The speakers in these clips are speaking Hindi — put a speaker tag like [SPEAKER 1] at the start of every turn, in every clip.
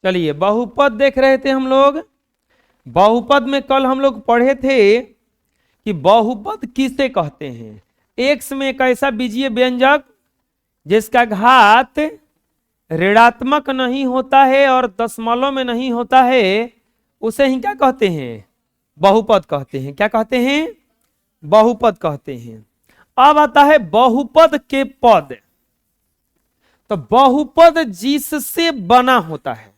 [SPEAKER 1] चलिए बहुपद देख रहे थे हम लोग। बहुपद में कल हम लोग पढ़े थे कि बहुपद किसे कहते हैं। एक्स में एक ऐसा बीजीय व्यंजक जिसका घात ऋणात्मक नहीं होता है और दशमलव में नहीं होता है, उसे ही क्या कहते हैं, बहुपद कहते हैं। क्या कहते हैं, बहुपद कहते हैं। अब आता है बहुपद के पद। तो बहुपद जिससे बना होता है,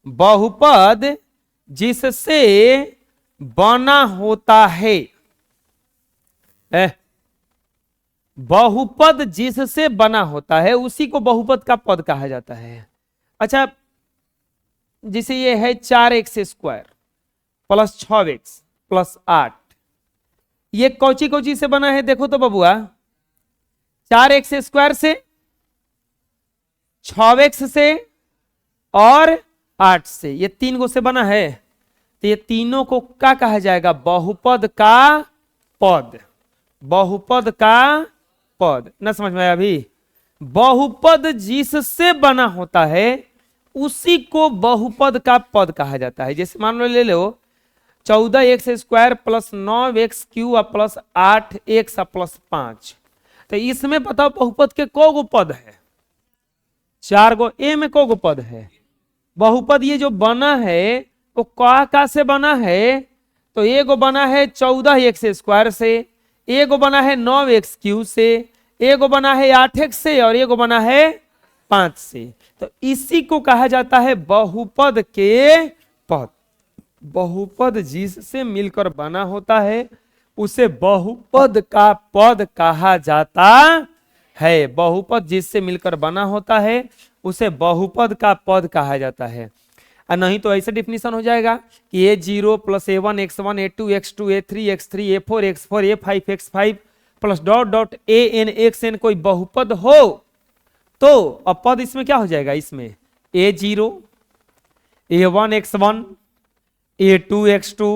[SPEAKER 1] बहुपद जिससे बना होता है, बहुपद जिससे बना होता है उसी को बहुपद का पद कहा जाता है। अच्छा, जिसे ये है 4x² प्लस 6x प्लस 8, ये कौची कौची से बना है देखो तो बबुआ, 4x² से, 6x से और 8 से, ये 3 गो से बना है। तो ये तीनों को क्या कहा जाएगा, बहुपद का पद। बहुपद का पद ना समझ में आया अभी। बहुपद जिससे बना होता है उसी को बहुपद का पद कहा जाता है। जैसे मान लो, ले लो 14x² plus 9x³ plus 8x plus 5। तो इसमें बताओ बहुपद के को गो पद है, 4 गो। ए में को गो पद है। बहुपद ये जो बना है वो का से बना है, तो एगो बना है 14x² से, एगो बना है 9x³ से, एगो बना है 8x से और एगो बना है 5 से। तो इसी को कहा जाता है बहुपद के पद। बहुपद जिससे मिलकर बना होता है उसे बहुपद का पद कहा जाता है। बहुपद जिससे मिलकर बना होता है उसे बहुपद का पद कहा जाता है। और नहीं तो ऐसे डिफिनीशन हो जाएगा कि a0 plus a1 x1 a2 x2 a3 x3 a4 x4 a5 x5 plus dot dot an xn कोई बहुपद हो, तो अब पद इसमें क्या हो जाएगा, इसमें a0 a1 x1 a2 x2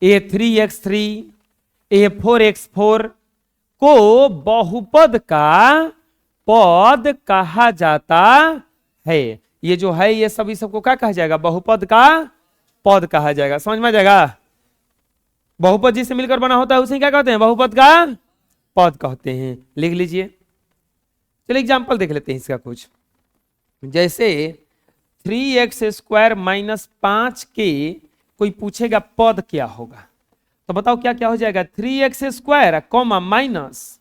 [SPEAKER 1] a3 x3 a4 x4 को बहुपद का पद कहा जाता है। ये जो है ये सभी सबको क्या कहा जाएगा, बहुपद का पद कहा जाएगा। समझ में आ जाएगा। बहुपद जिससे मिलकर बना होता है उसे क्या कहते हैं, बहुपद का पद कहते हैं। लिख लीजिए। चलिए एग्जांपल देख लेते हैं इसका कुछ। जैसे 3x² माइनस 5 के कोई पूछेगा पद क्या होगा, तो बताओ क्या क्या हो जाएगा, 3x² कॉमा माइनस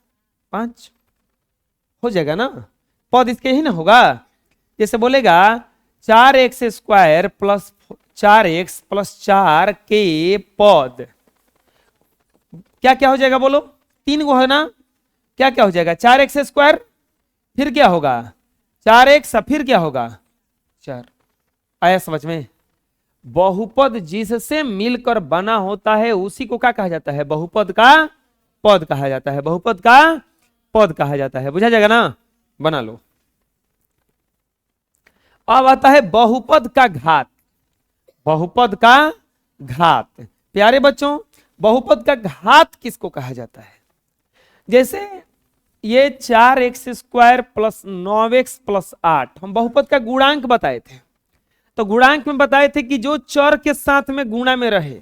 [SPEAKER 1] 5 हो जाएगा ना, पद इसके ही ना होगा। जैसे बोलेगा 4x² प्लस 4x प्लस 4 के पद क्या क्या हो जाएगा, बोलो, 3 गो है ना, क्या क्या हो जाएगा, 4x², फिर क्या होगा 4x, फिर क्या होगा 4। आया समझ में। बहुपद जिससे मिलकर बना होता है उसी को क्या कहा जाता है, बहुपद का पद कहा जाता है। बहुपद का पद कहा जाता है। बुझा जाएगा ना, बना लो। अब आता है बहुपद का घात। बहुपद का घात, प्यारे बच्चों, बहुपद का घात किसको कहा जाता है। जैसे ये 4x² प्लस 9x प्लस 8 हम बहुपद का गुणांक बताए थे। तो गुणांक में बताए थे कि जो चर के साथ में गुणा में रहे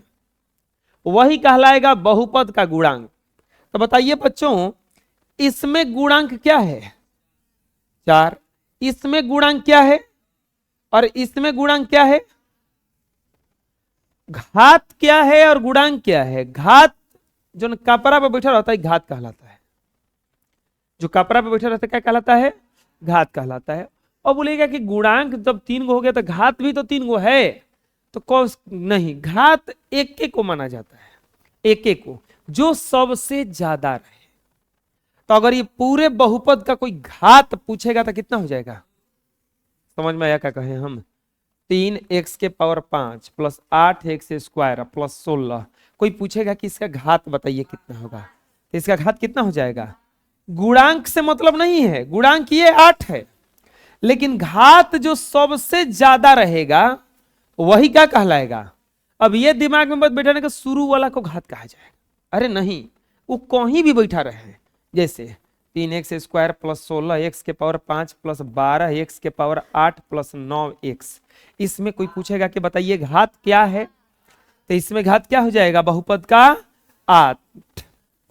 [SPEAKER 1] वही कहलाएगा बहुपद का गुणांक। तो बताइए बच्चों, इसमें गुणांक क्या है 4, इसमें गुणांक क्या है और इसमें गुणांक क्या है, घात क्या है और गुणांक क्या है। घात जो कपड़ा पर बैठा रहता है घात कहलाता है, जो कपड़ा पर बैठा रहता है क्या कहलाता है, घात कहलाता है। और बोलेगा कि गुणांक जब 3 गो हो गया तो घात भी तो 3 गो है, तो कौन नहीं, घात एक एक को माना जाता है, एक एक को जो सबसे ज्यादा रहे। तो अगर ये पूरे बहुपद का कोई घात पूछेगा तो कितना हो जाएगा, समझ में आया क्या कहे हम, 3x⁵ प्लस 8x² प्लस 16। कोई पूछेगा कि इसका घात बताइए कितना होगा, तो इसका घात कितना हो जाएगा। गुणांक से मतलब नहीं है, गुणांक ये 8 है, लेकिन घात जो सबसे ज्यादा रहेगा वही क्या कहलाएगा। अब ये दिमाग में मत बैठाने का शुरू वाला को घात कहा जाएगा, अरे नहीं, वो कहीं भी बैठा रहे। जैसे 3x² प्लस 16x के पावर 5 प्लस 12x के पावर 8 प्लस 9x। इसमें कोई पूछेगा कि बताइए घात क्या है, तो इसमें घात क्या हो जाएगा, बहुपद का 8।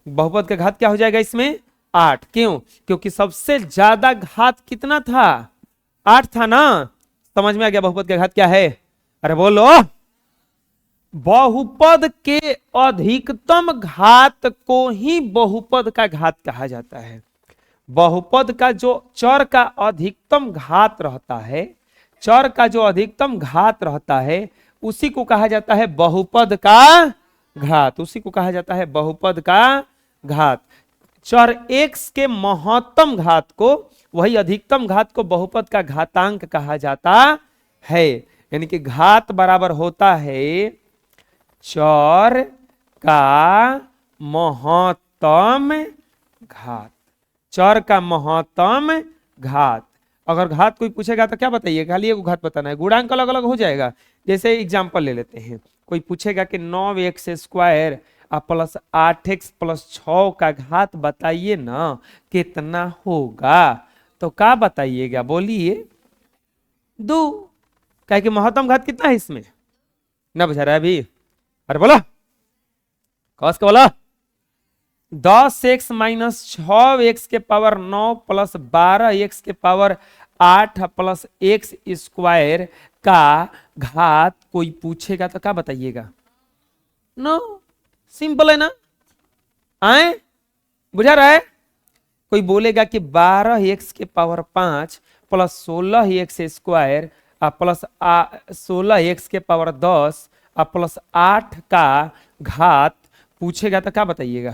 [SPEAKER 1] बहुपद का घात क्या हो जाएगा इसमें 8। क्यों? क्योंकि सबसे ज्यादा घात कितना था, 8 था ना। समझ में आ गया बहुपद का घात क्या है? अरे बोलो। बहुपद के अधिकतम घात को ही बहुपद का घात कहा जाता है। बहुपद का जो चर का अधिकतम घात रहता है, चर का जो अधिकतम घात रहता है, उसी को कहा जाता है बहुपद का घात। उसी को कहा जाता है बहुपद का घात। चर x के महत्तम घात को, वही अधिकतम घात को बहुपद का घातांक कहा जाता है। यानी कि घात बराबर होता है चर का महत्तम घात। चर का महत्तम घात। अगर घात कोई पूछेगा तो क्या बताइए, खाली एक घात बताना है, गुणांक अलग अलग हो जाएगा। जैसे एग्जांपल ले लेते हैं, कोई पूछेगा कि 9x² प्लस 8x प्लस 6 का घात बताइए ना कितना होगा, तो क्या बताइएगा, बोलिए 2। क्या कि महत्तम घात कितना है इसमें, ना बुझा रहा है अभी? अरे बोला कौस के बोला। 10x माइनस 6x के पावर 9 प्लस 12x के पावर 8 प्लस x² का घात कोई पूछेगा तो क्या बताइएगा? नो, सिंपल है ना, आए बुझा रहा है? कोई बोलेगा कि 12x के power 5 plus 16x² plus 16x के पावर 10 प्लस 8 का घात पूछेगा तो क्या बताइएगा?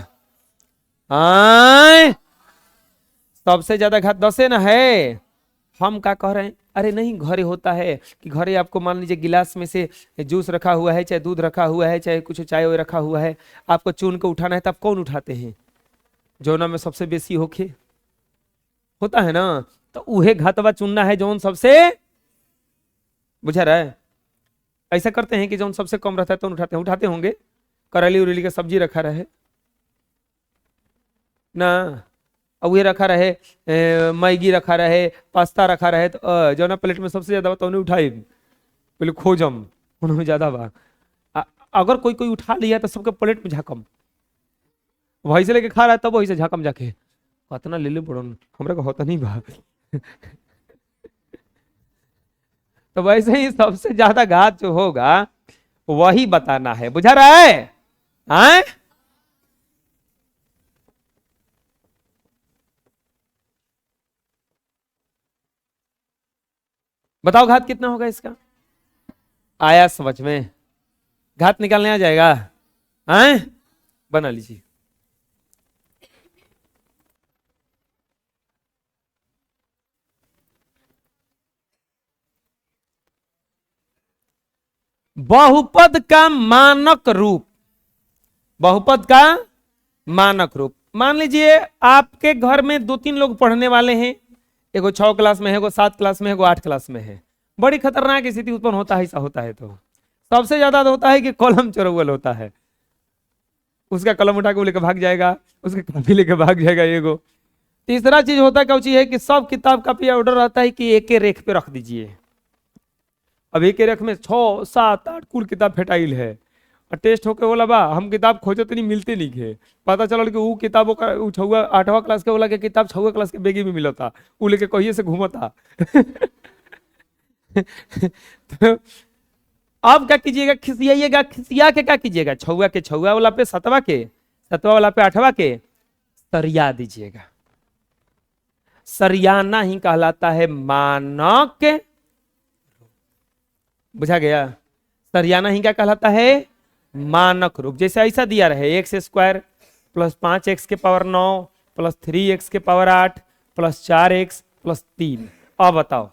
[SPEAKER 1] सबसे ज्यादा घात 10 है ना है। हम क्या कह रहे हैं, अरे नहीं, घरे होता है कि घरे आपको मान लीजिए गिलास में से जूस रखा हुआ है, चाहे दूध रखा हुआ है, चाहे कुछ चाय रखा हुआ है, आपको चुन के उठाना है, तो आप कौन उठाते हैं? जौना में सबसे बेसी होके होता है ना, तो उहे घातवा चुनना है जौन सबसे, बुझा रहा है? ऐसा करते हैं कि जौन सबसे कम रहता है तो उठाते होंगे। करेली उरेली का सब्जी रखा रहे ना, और ये रखा रहे, मैगी रखा रहे, पास्ता रखा रहे, तो जो ना प्लेट में सबसे ज्यादा तो उन्हें उठाई पहले खोजम उन्होंने ज्यादा बा। अगर कोई कोई उठा लिया तो सबके प्लेट में झाकम, वही से लेके खा रहा है तब वही से झाकम जाके कतना ले ले बड़न, हमरा को होता नहीं बा। तो वैसे ही सबसे ज्यादा घात जो होगा वही बताना है, बुझा रहा है? हाँ? बताओ घात कितना होगा इसका? आया समझ में? घात निकालने आ जाएगा? हैं? बना लीजिए। बहुपद का मानक रूप, बहुपद का मानक रूप। मान लीजिए आपके घर में 2-3 लोग पढ़ने वाले हैं, एगो 6 क्लास में है, एगो 7 क्लास में है, एगो 8 क्लास में है। बड़ी खतरनाक स्थिति उत्पन्न होता है, ऐसा होता है तो सबसे ज्यादा होता है कि कलम चोरवल होता है। उसका कलम उठा के वो लेकर भाग जाएगा, उसका कॉपी लेकर भाग जाएगा एगो। तीसरा चीज होता क्या चीज है कि सब किताब कॉपी ऑर्डर रहता है कि एक रेख पे रख दीजिए। अब एक रेख में 6, 7, 8 कुल किताब फेटाइल है, और टेस्ट होके बोला बा हम किताब खोजो तो नहीं मिलते नहीं थे। पता चल कि वो किताबों का 8वां क्लास के बोला कि किताब 6वां क्लास के बेगी में मिला था, वो लेके कहिए से घूमता। तो अब क्या कीजिएगा, खिसियाइएगा, खिसिया के क्या कीजिएगा, 6वां के 6वां वाला पे 7वां के 7वां वाला पे 8वां के सरिया दीजिएगा। सरियाना ही कहलाता है मानक, बुझा गया? सरियाना ही क्या कहलाता है? मानक रूप। जैसे ऐसा दिया रहे x² प्लस 5x के पावर 9 प्लस 3x के पावर 8 प्लस 4x प्लस 3। अब बताओ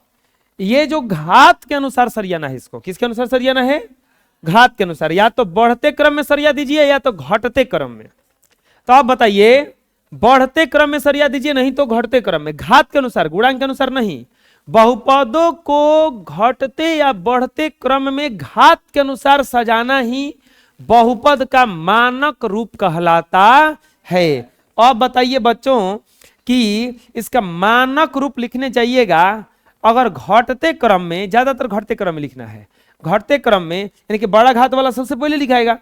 [SPEAKER 1] ये जो घात के अनुसार सरियाना है, इसको किसके अनुसार सरियाना है? घात के अनुसार। या तो बढ़ते क्रम में सरिया दीजिए या तो घटते क्रम में। तो आप बताइए, बढ़ते क्रम में सरिया दीजिए, नहीं तो घटते क्रम में। घात के अनुसार, गुणांक के अनुसार नहीं। बहुपदों को घटते या बढ़ते क्रम में घात के अनुसार सजाना ही बहुपद का मानक रूप कहलाता है। अब बताइए बच्चों कि इसका मानक रूप लिखने जाइएगा, अगर घटते क्रम में, ज्यादातर घटते क्रम में लिखना है, घटते क्रम में यानी कि बड़ा घात वाला सबसे पहले लिखाएगा,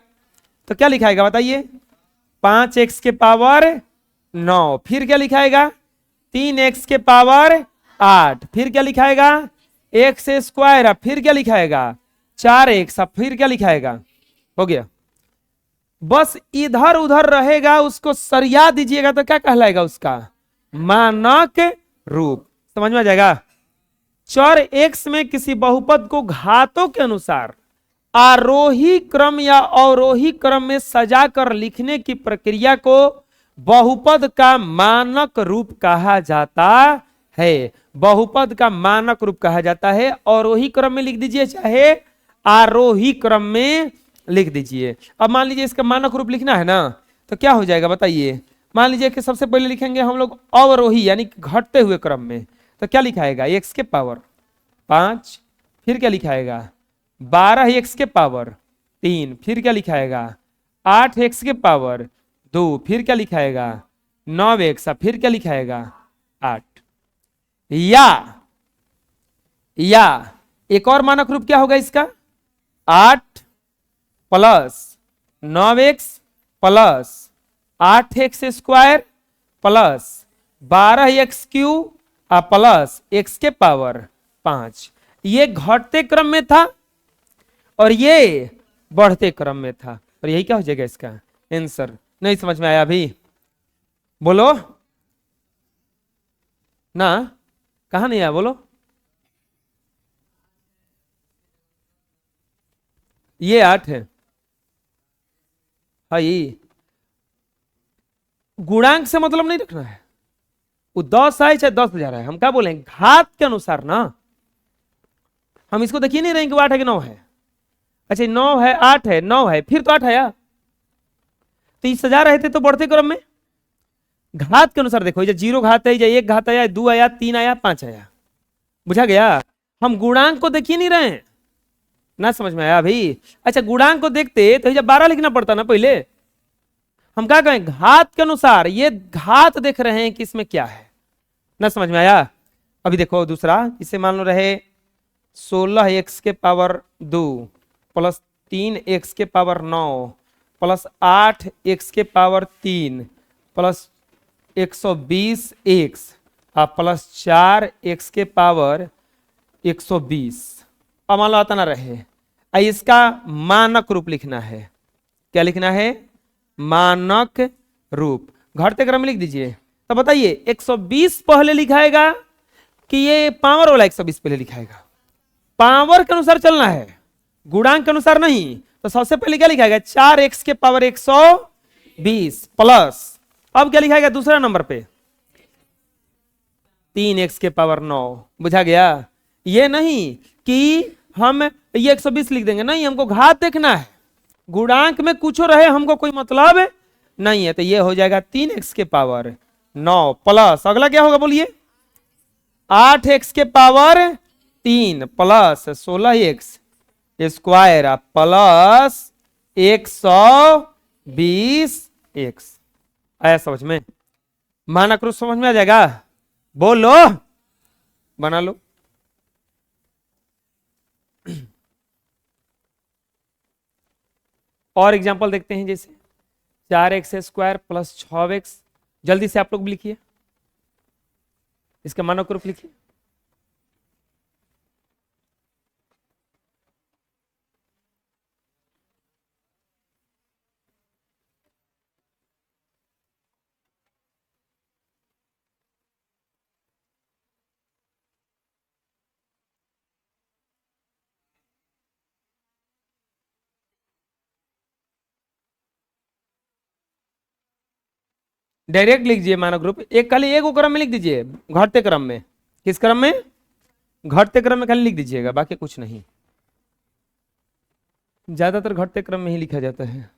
[SPEAKER 1] तो क्या लिखाएगा बताइए? 5x के पावर 9, फिर क्या लिखाएगा? 3x के पावर 8, फिर क्या लिखाएगा? एक्स स्क्वायर, फिर क्या लिखाएगा? 4x, फिर क्या लिखाएगा? हो गया। बस इधर उधर रहेगा, उसको सरिया दीजिएगा तो क्या कहलाएगा? उसका मानक रूप। समझ में आ जाएगा? चर x में किसी बहुपद को घातों के अनुसार आरोही क्रम या अवरोही क्रम में सजाकर लिखने की प्रक्रिया को बहुपद का मानक रूप कहा जाता है। बहुपद का मानक रूप कहा जाता है। अवरोही क्रम में लिख दीजिए चाहे आरोही क्रम में लिख दीजिए। अब मान लीजिए इसका मानक रूप लिखना है ना, तो क्या हो जाएगा बताइए? मान लीजिए कि सबसे पहले लिखेंगे हम लोग अवरोही यानी घटते हुए क्रम में, तो क्या लिखाएगा? x के पावर 5, फिर क्या लिखाएगा? 12x के पावर 3, फिर क्या लिखाएगा? 8x के पावर 2, फिर क्या लिखाएगा? 9x, फिर क्या लिखाएगा? 8। या एक और मानक रूप क्या होगा इसका? 8 plus 9x plus 8x square plus 12x cube plus x के पावर 5। ये घटते क्रम में था और ये बढ़ते क्रम में था, और यही क्या हो जाएगा इसका आंसर? नहीं समझ में आया अभी? बोलो ना, कहां नहीं आया? बोलो। ये 8 है। हाँ, ये गुणांक से मतलब नहीं रखना है, वो 10 आए चाहे 10,000 है, हम क्या बोलेंगे? घात के अनुसार ना। हम इसको देखिए नहीं रहे कि 8 है कि 9 है। अच्छा 9 है, 8 है, 9 है, फिर तो 8 आया, तो इस सजा रहे थे तो बढ़ते क्रम में घात के अनुसार देखो, ये 0 घात है, या 1 घात आया, 2 आया, 3 आया, 5 आया। बुझा गया? हम गुणांक को देख ही नहीं रहे हैं ना। समझ में आया अभी? अच्छा गुणांक को देखते तो जब 12 लिखना पड़ता ना पहले। हम क्या कहें? घात के अनुसार, ये घात देख रहे हैं कि इसमें क्या है ना। समझ में आया? अभी देखो दूसरा, इसे मान लो रहे 16x के पावर 2 प्लस 3x के पावर 9 प्लस 8x के power 3 plus 120x plus 4x के पावर 120। अब मान लो आता ना रहे, इसका मानक रूप लिखना है। क्या लिखना है? मानक रूप। घटते क्रम में लिख दीजिए। तो बताइए 120 पहले लिखाएगा कि ये पावर वाला 120 पहले लिखाएगा? पावर के अनुसार चलना है, गुणांक के अनुसार नहीं। तो सबसे पहले क्या लिखाएगा? 4x के पावर 120 प्लस, अब क्या लिखाएगा दूसरा नंबर पे? 3x के पावर 9। बुझा गया? ये नहीं कि हम ये 120 लिख देंगे, नहीं, हमको घात देखना है। गुणांक में कुछ रहे हमको कोई मतलब नहीं है। तो ये हो जाएगा 3x के पावर 9 प्लस, अगला क्या होगा बोलिए? 8x के power 3 plus 16x square plus 120x। आया समझ में? मानक रूप समझ में आ जाएगा? बोलो, बना लो। और एग्जांपल देखते हैं, जैसे 4x स्क्वायर प्लस 6x। जल्दी से आप लोग भी लिखिए, इसका मानक रूप लिखिए। डायरेक्ट लिख दीजिए मानक रूप। एक खाली एक क्रम में लिख दीजिए, घटते क्रम में। किस क्रम में? घटते क्रम में खाली लिख दीजिएगा, बाकी कुछ नहीं। ज्यादातर घटते क्रम में ही लिखा जाता है।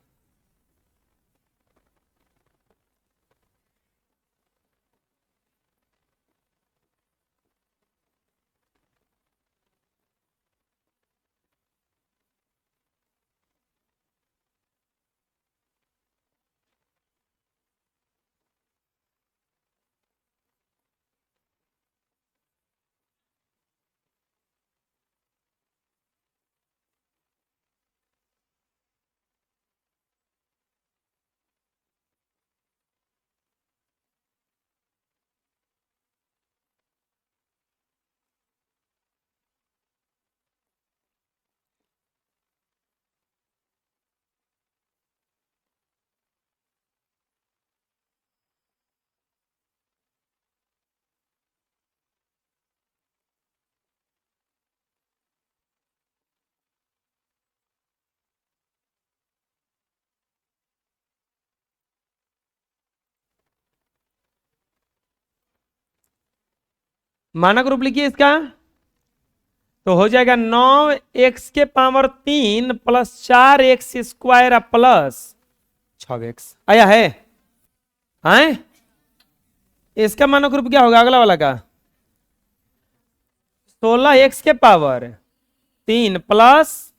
[SPEAKER 1] मानक रूप लिखिए इसका, तो हो जाएगा 9x³ plus 4x² plus 6x। आया है? आए? इसका मानक रूप क्या होगा अगला वाला का? 16x³ plus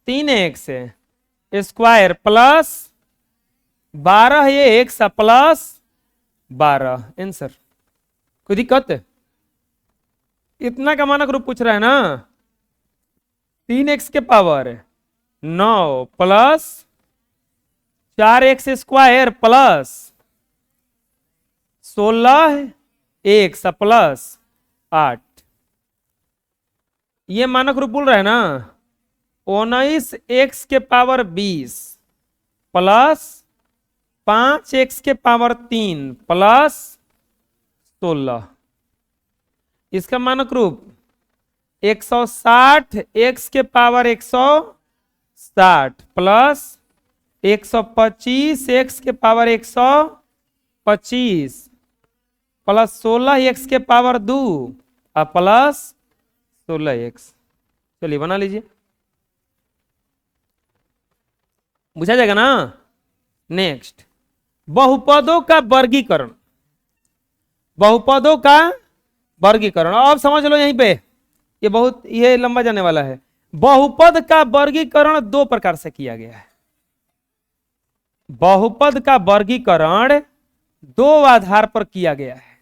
[SPEAKER 1] 3x² plus 12x plus 12। Answer. कोई दिक्कत? इतना का मानक रूप पूछ रहा है ना। 3x³ 9 plus 4x² plus 16x plus 8। ये मानक रूप बोल रहा है ना। 19x² plus 5x³ plus 16। इसका मानक रूप 160x² plus 125x² plus 16x² और प्लस 16x। चलिए बना लीजिए, बुझा जाएगा ना। नेक्स्ट, बहुपदों का वर्गीकरण। बहुपदों का वर्गीकरण अब समझ लो यहीं पे, ये लंबा जाने वाला है। बहुपद का वर्गीकरण दो प्रकार से किया गया है। बहुपद का वर्गीकरण दो आधार पर किया गया है।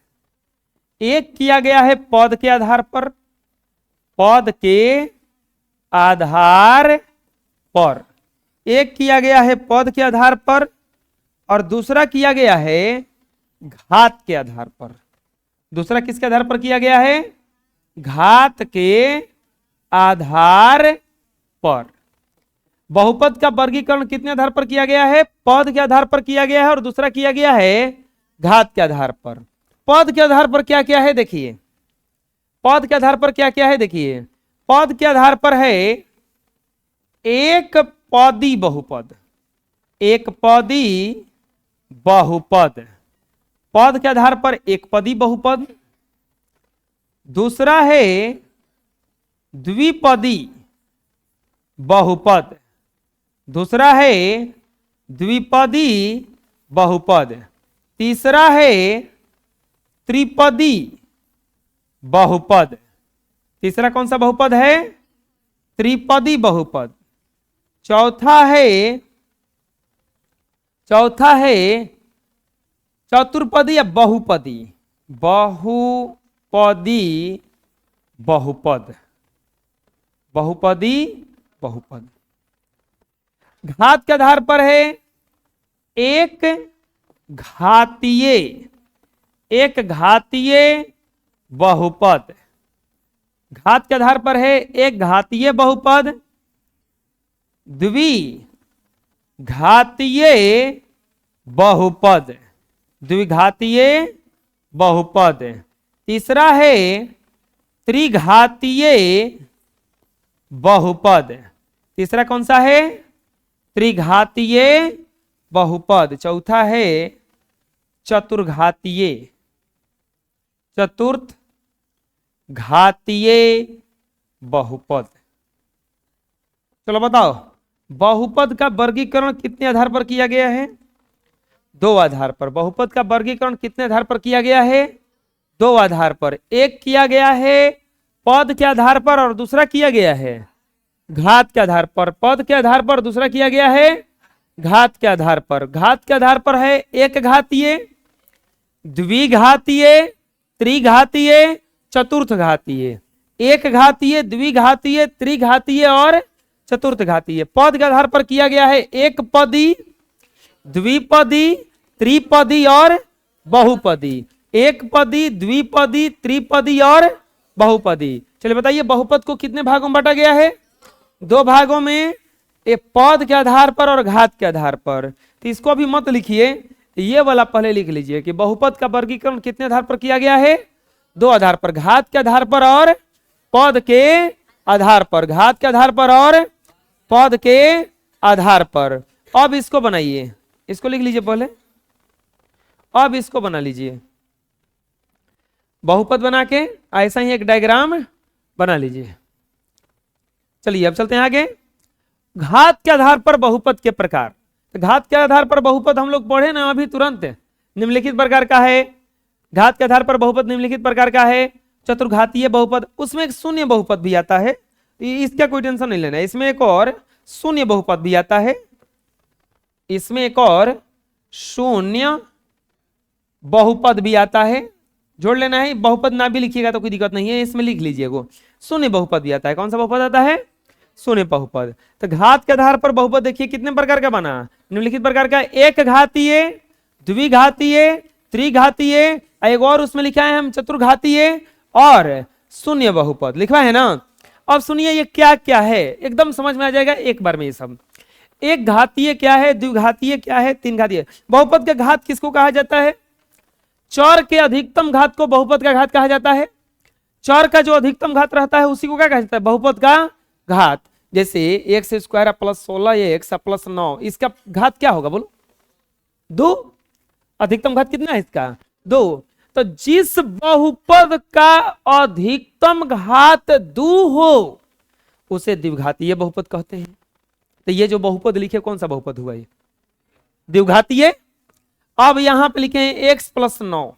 [SPEAKER 1] एक किया गया है पद के आधार पर, पद के आधार पर एक किया गया है पद के आधार पर, और दूसरा किया गया है घात के आधार पर। दूसरा किसके आधार पर किया गया है? घात के आधार पर। बहुपद का वर्गीकरण कितने आधार पर किया गया है? पद के आधार पर किया गया है, और दूसरा किया गया है घात के आधार पर। पद के आधार पर क्या क्या है देखिए। पद के आधार पर क्या क्या है देखिए। पद के आधार पर है एक पदी बहुपद। एक पदी बहुपद, पद के आधार पर एक पदी बहुपद। दूसरा है द्विपदी बहुपद। दूसरा है द्विपदी बहुपद। तीसरा है त्रिपदी बहुपद। तीसरा कौन सा बहुपद है? त्रिपदी बहुपद। चौथा है चतुर्पदी या बहुपदी। बहुपदी बहुपद। बहुपदी बहुपद। घात के आधार पर है एक घातीय बहुपद। घात के आधार पर है एक घातीय बहुपद, द्विघातीय बहुपद। द्विघातीय बहुपद। तीसरा है त्रिघातीय बहुपद। तीसरा कौन सा है? त्रिघातीय बहुपद। चौथा है चतुर्घातीय। चतुर्थ घातीय बहुपद। चलो बताओ, बहुपद का वर्गीकरण कितने आधार पर किया गया है? दो आधार पर। बहुपद का वर्गीकरण कितने आधार पर किया गया है? दो आधार पर। एक किया गया है पद के आधार पर, और दूसरा किया गया है घात के आधार पर। पद के आधार पर, दूसरा किया गया है घात के आधार पर। घात के आधार पर है एक घातीय, द्विघातीय, त्रिघातीय, चतुर्थ घातीय। एक घातीय, द्विघातीय, त्रिघातीय और चतुर्थ घातीय। पद के आधार पर किया गया है एक पदी, द्विपदी, त्रिपदी और बहुपदी। एक पदी, द्विपदी, त्रिपदी और बहुपदी। चलिए बताइए बहुपद को कितने भागों में बांटा गया है? दो भागों में, एक पद के आधार पर और घात के आधार पर। तो इसको अभी मत लिखिए, ये वाला पहले लिख लीजिए कि बहुपद का वर्गीकरण कितने आधार पर किया गया है? दो आधार पर, घात के आधार पर और पद के आधार पर। घात के आधार पर और पद के आधार पर। अब इसको बनाइए, इसको लिख लीजिए पहले। अब इसको बना लीजिए। बहुपद बना के ऐसा ही एक डायग्राम बना लीजिए। चलिए अब चलते हैं आगे। घात के आधार पर बहुपद के प्रकार। तो घात के आधार पर बहुपद हम लोग पढ़े ना अभी तुरंत। निम्नलिखित प्रकार का है, घात के आधार पर बहुपद निम्नलिखित प्रकार का है। चतुर्घातीय बहुपद, उसमें एक शून्य बहुपद भी आता है, इसका कोई टेंशन नहीं लेना है। इसमें एक और शून्य बहुपद भी आता है, इसमें एक और शून्य बहुपद भी आता है, जोड़ लेना है। बहुपद ना भी लिखिएगा तो कोई दिक्कत नहीं है, इसमें लिख लीजिएगा। शून्य बहुपद भी आता है। कौन सा बहुपद आता है? शून्य बहुपद। तो घात के आधार पर बहुपद देखिए कितने प्रकार का बना। निम्नलिखित प्रकार का एक घातीय, द्विघातीय, त्रिघातीय, एक और उसमें लिखा है हम चतुर्घातीय और शून्य बहुपद लिखवा है ना। अब सुनिए ये क्या क्या है, एकदम समझ में आ जाएगा एक बार में ये सब। एक घातीय क्या है, द्विघातीय क्या है, तीन घातीय। बहुपद का घात किसको कहा जाता है? चौर के अधिकतम घात को बहुपद का घात कहा जाता है। चौर का जो अधिकतम घात रहता है उसी को क्या कहा जाता है? बहुपद का घात। जैसे x square plus 16 x plus 9, इसका घात क्या होगा बोलो? 2। अधिकतम घात कितना है इसका? 2। तो जिस बहुपद का अधिकतम घात 2 हो उसे द्विघातीय बहुपद कहते हैं। तो ये जो बहुपद लिखे कौन सा बहुपद हुआ? ये द्विघातीय। अब यहां पे लिखे हैं x प्लस 9,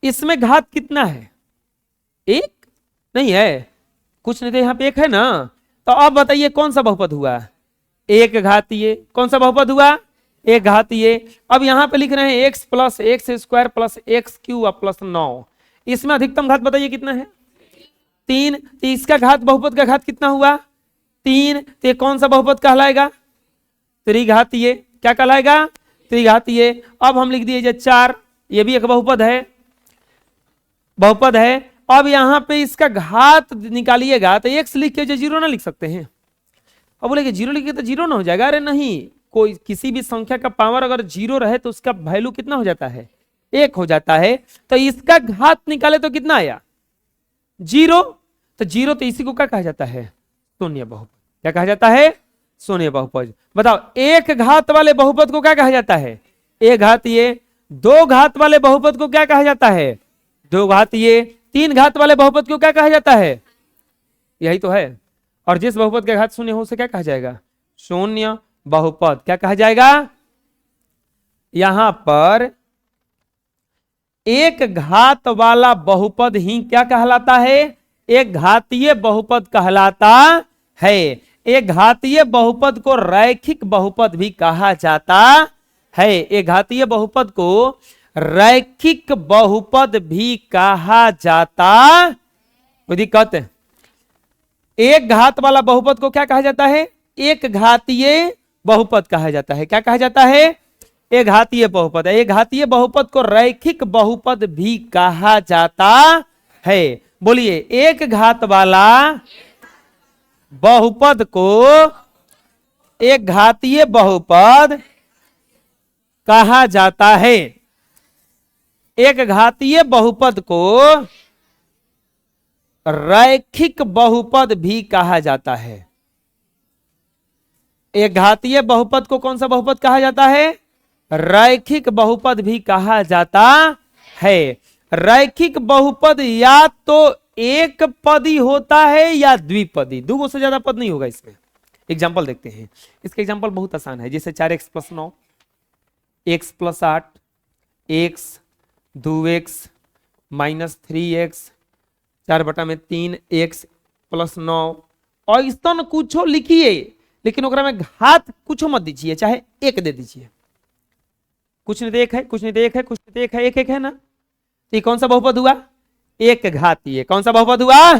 [SPEAKER 1] इसमें घात कितना है? 1 नहीं है, कुछ नहीं तो यहां पे 1 है ना। तो अब बताइए कौन सा बहुपद हुआ? एक घातीय। कौन सा बहुपद हुआ? एक घातीय। अब यहां पे लिख रहे हैं x plus x square plus x Q plus 9, इसमें अधिकतम घात बताइए कितना है? 3। तो इसका घात बहुपद का घात कितना हुआ? 3। तो ये कौन सा बहुपद कहलाएगा? त्रिघातीय। क्या कहलाएगा? त्रिघातीय। अब हम लिख दिए 4, ये भी एक बहुपद है, बहुपद है। अब यहां पे इसका घात निकालिएगा तो x लिख के जो 0 ना लिख सकते हैं? अब बोले 0 लिखे तो 0 ना हो जाएगा। अरे नहीं, कोई किसी भी संख्या का पावर अगर 0 रहे तो उसका वैल्यू कितना हो जाता है? 1 हो जाता है। तो इसका घात निकाले तो कितना आया? 0। तो 0 तो इसी को क्या कहा जाता है? शून्य बहुपद। क्या कहा जाता है? शून्य बहुपद। बताओ एक घात वाले बहुपद को क्या कहा जाता है? एक घातीय। 2 घात वाले बहुपद को क्या कहा जाता है? 2 घातीय। 3 घात वाले बहुपद को क्या कहा जाता है? यही तो है। और जिस बहुपद का घात शून्य हो उसे क्या कहा जाएगा? शून्य बहुपद। क्या कहा जाएगा? यहां पर एक घात वाला बहुपद ही क्या कहलाता है? एक घातीय बहुपद कहलाता है। एक घातीय बहुपद को रैखिक बहुपद भी कहा जाता है। एक घातीय बहुपद को रैखिक बहुपद भी कहा जाता। कोई दिक्कत? एक घात वाला बहुपद को क्या कहा जाता है? एक घातीय बहुपद कहा जाता है। क्या कहा जाता है? एक घातीय बहुपद। एक घातीय बहुपद को रैखिक बहुपद भी कहा जाता है। बोलिए, एक घात वाला बहुपद को एक घातीय बहुपद कहा जाता है। एक घातीय बहुपद को रैखिक बहुपद भी कहा जाता है। एक घातीय बहुपद को कौन सा बहुपद कहा जाता है? रैखिक बहुपद भी कहा जाता है। रैखिक बहुपद या तो एक पदी होता है या द्विपदी, 2 से ज्यादा पद नहीं होगा इसमें। एग्जाम्पल देखते हैं। इसका एग्जाम्पल बहुत आसान है, जैसे 4x plus 9, x plus 8, x 2x minus 3x 4/3 x plus 9। और इस तरह कुछो लिखिए, लेकिन ओकरा में घात कुछो मत दीजिए, चाहे 1 दे दीजिए। कुछ नहीं तो 1 है, कुछ नहीं तो 1 है, कुछ नहीं तो 1 है, 1 है ना। तो ये कौन सा बहुपद हुआ? एक घातीय। कौन सा बहुपद हुआ?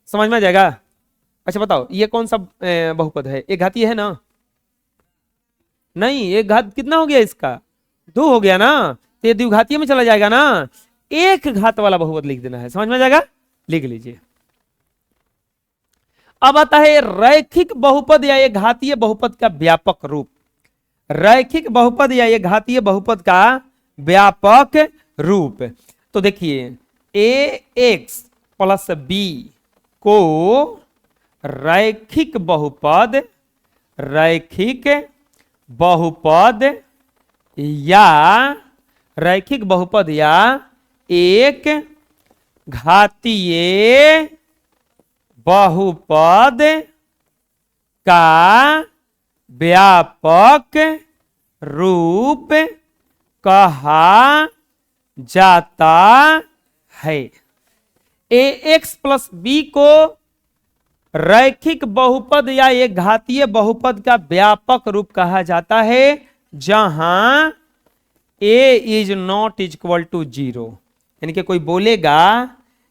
[SPEAKER 1] समझ में आ जाएगा। अच्छा बताओ ये कौन सा बहुपद है? एक घातीय है ना? नहीं, एक घात कितना हो गया इसका? 2 हो गया ना। तो ये द्विघातीय में चला जाएगा ना। एक घात वाला बहुपद लिख देना है, समझ में आ जाएगा। लिख लीजिए। अब आता है रैखिक बहुपद या एक घातीय बहुपद का व्यापक रूप। रैखिक बहुपद या एक घातीय बहुपद का व्यापक रूप। तो देखिए, ax प्लस b को रैखिक बहुपद या एक घातीय बहुपद का व्यापक रूप कहा जाता है। ए एक्स प्लस बी को रैखिक बहुपद या एक घातीय बहुपद का व्यापक रूप कहा जाता है जहां ए इज नॉट इक्वल टू 0। यानी कि कोई बोलेगा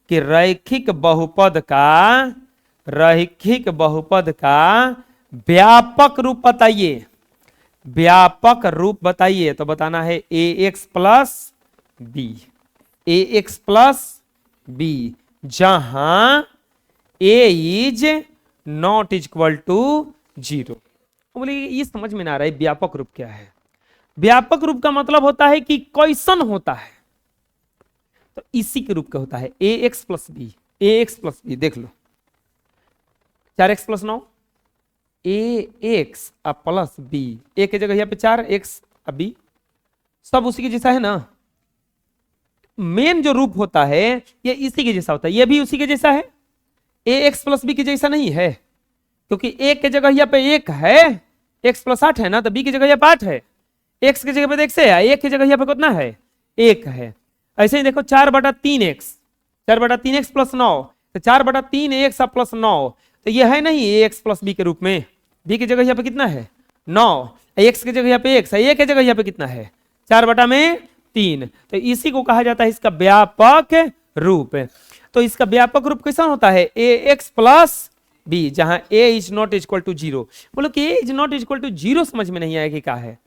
[SPEAKER 1] कि रैखिक बहुपद का व्यापक रूप बताइए, व्यापक रूप बताइए, तो बताना है ए एक्स प्लस बी जहां ए इज नॉट इक्वल टू 0। बोले ये समझ में ना आ रहा है व्यापक रूप क्या है। व्यापक रूप का मतलब होता है कि कैसन होता है, तो इसी के रूप का होता है ए एक्स प्लस बी। देख लो 4x plus 9 A x plus B, A की जगह यहाँ पे 4x बी, सब उसी के जैसा है ना। मेन जो रूप होता है ये इसी के जैसा होता है, ये भी उसी के जैसा है, ए एक्स प्लस बी के जैसा नहीं है, क्योंकि ए के जगह यहाँ पे 1 है, x प्लस 8 है ना, तो बी की जगह यहाँ पे 8 है, x की जगह पे देख से एक की जगह यहाँ पे कितना है 1 है। ऐसे ही देखो 4/3x प्लस 9, तो 4/3x प्लस 9, तो ये है नहीं ए एक्स प्लस बी के रूप में। बी की जगह यहाँ पे कितना है 9, x की जगह यहाँ पे 1 है, ए की जगह यहाँ पे कितना है 4/3, तो इसी को कहा जाता है इसका व्यापक रूप। तो इसका व्यापक रूप कैसा होता है ए एक्स प्लस बी जहां ए इज नॉट इक्वल टू 0। बोलो कि ए इज नॉट इक्वल टू 0 समझ में नहीं आया कि क्या है।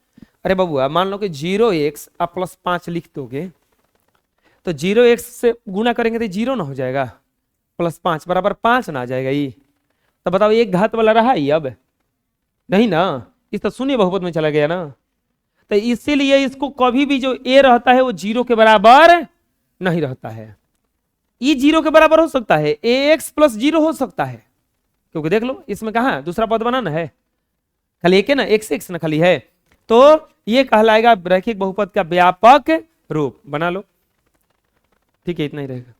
[SPEAKER 1] अरे बबुआ मान लो कि 0x आप प्लस 5 लिख दोगे, तो 0x से गुना करेंगे तो 0 ना हो जाएगा, प्लस 5 बराबर 5 ना आ जाएगा ये। तो बताओ एक घात वाला रहा ही अब नहीं ना, इस तो शून्य बहुपद में चला गया ना। तो इसीलिए इसको कभी भी जो ए रहता है वो 0 के बराबर नहीं रहता है। ई 0 के बराबर हो सकता है, ए एक्स प्लस 0 हो सकता है, क्योंकि देख लो इसमें कहा दूसरा पद बनाना है, खाली एक है ना, x ना खाली है, तो ये कहलाएगा रैखिक बहुपद का व्यापक रूप। बना लो, ठीक है, इतना ही रहेगा।